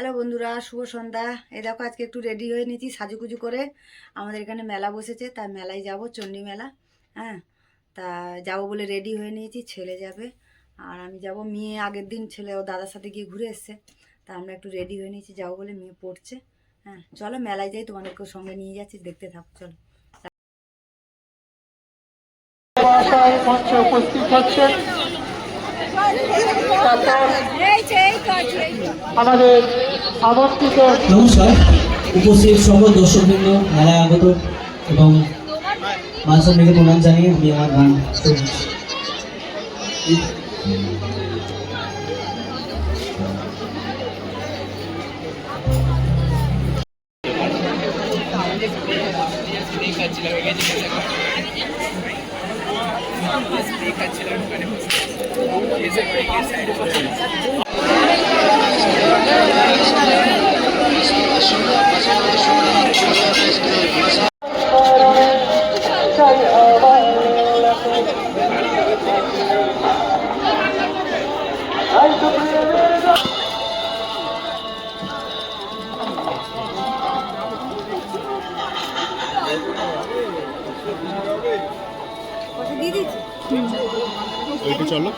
Hello বন্ধুরা, শুভ সন্ধ্যা। এই দেখো আজকে একটু রেডি হয়ে নিয়েছি সাজুগুজু করে। আমাদের এখানে মেলা বসেছে, তাই মেলায় যাব, চণ্ডী মেলা। হ্যাঁ, তা যাব বলে রেডি হয়ে নিয়েছি। ছেলে যাবে আর আমি যাব। মেয়ে আগের দিন ছেলে ও দাদার সাথে গিয়ে ঘুরে এসছে, তা আমরা একটু রেডি হয়ে নিয়েছি যাবো বলে। মেয়ে পড়ছে। হ্যাঁ, চলো মেলায় যাই, তোমাদেরকেও সঙ্গে নিয়ে যাচ্ছি, দেখতে থাকো চলো। উপস্থিত হচ্ছেন আমাদের আমন্ত্রিত। নমস্কার উপস্থিত সকল দর্শকবৃন্দ, মেলায় আগত এবং মানসম্মানকে প্রণাম জানিয়ে আমি আমার গান দিদি চলো।